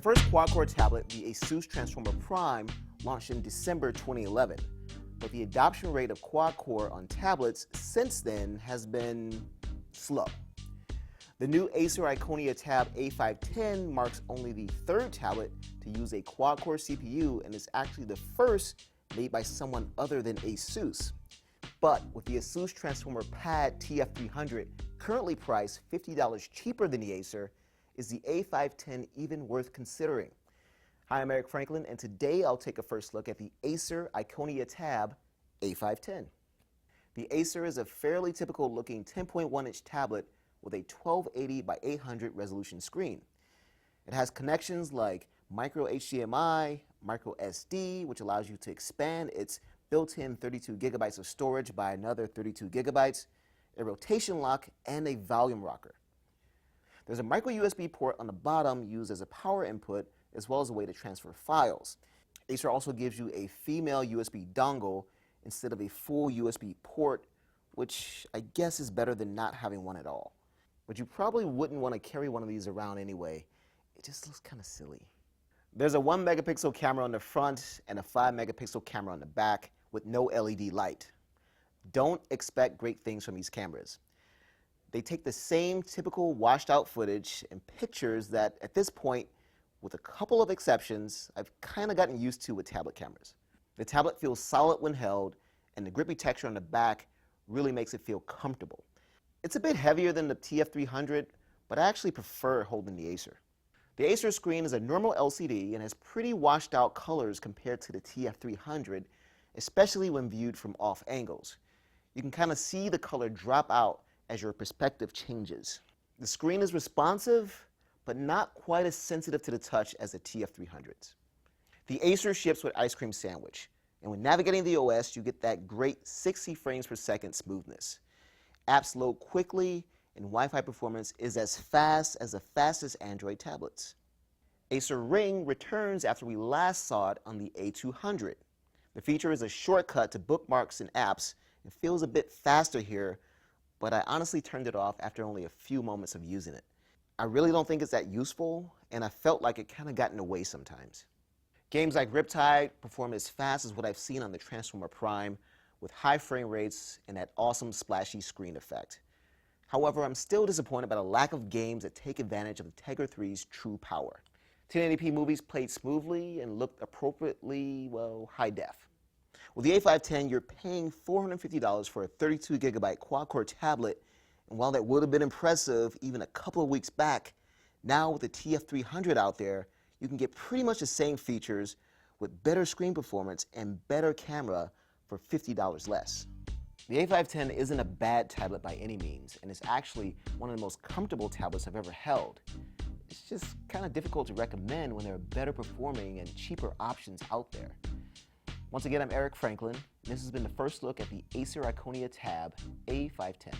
first quad-core tablet, the Asus Transformer Prime, launched in December 2011, but the adoption rate of quad-core on tablets since then has been slow. The new Acer Iconia Tab A510 marks only the third tablet to use a quad-core CPU and is actually the first made by someone other than Asus. But with the Asus Transformer Pad TF300 currently priced $50 cheaper than the Acer, is the A510 even worth considering? Hi, I'm Eric Franklin, and today I'll take a first look at the Acer Iconia Tab A510. The Acer is a fairly typical looking 10.1-inch tablet with a 1280 by 800 resolution screen. It has connections like micro HDMI, micro SD, which allows you to expand its built-in 32 gigabytes of storage by another 32 gigabytes, a rotation lock, and a volume rocker. There's a micro USB port on the bottom used as a power input, as well as a way to transfer files. Acer also gives you a female USB dongle instead of a full USB port, which I guess is better than not having one at all. But you probably wouldn't want to carry one of these around anyway. It just looks kind of silly. There's a 1 megapixel camera on the front and a 5 megapixel camera on the back with no LED light. Don't expect great things from these cameras. They take the same typical washed out footage and pictures that at this point, with a couple of exceptions, I've kind of gotten used to with tablet cameras. The tablet feels solid when held, and the grippy texture on the back really makes it feel comfortable. It's a bit heavier than the TF300, but I actually prefer holding the Acer. The Acer screen is a normal LCD and has pretty washed out colors compared to the TF300, especially when viewed from off angles. You can kind of see the color drop out as your perspective changes. The screen is responsive, but not quite as sensitive to the touch as the TF300s. The Acer ships with Ice Cream Sandwich, and when navigating the OS, you get that great 60 frames per second smoothness. Apps load quickly, and Wi-Fi performance is as fast as the fastest Android tablets. Acer Ring returns after we last saw it on the A200. The feature is a shortcut to bookmarks and apps and feels a bit faster here, but I honestly turned it off after only a few moments of using it. I really don't think it's that useful, and I felt like it kind of got in the way sometimes. Games like Riptide perform as fast as what I've seen on the Transformer Prime, with high frame rates and that awesome splashy screen effect. However, I'm still disappointed by the lack of games that take advantage of the Tegra 3's true power. 1080p movies played smoothly and looked appropriately, well, high def. With the A510, you're paying $450 for a 32 gigabyte quad-core tablet, and while that would have been impressive even a couple of weeks back, now with the TF300 out there, you can get pretty much the same features with better screen performance and better camera for $50 less. The A510 isn't a bad tablet by any means, and it's actually one of the most comfortable tablets I've ever held. It's just kind of difficult to recommend when there are better performing and cheaper options out there. Once again, I'm Eric Franklin, and this has been the first look at the Acer Iconia Tab A510.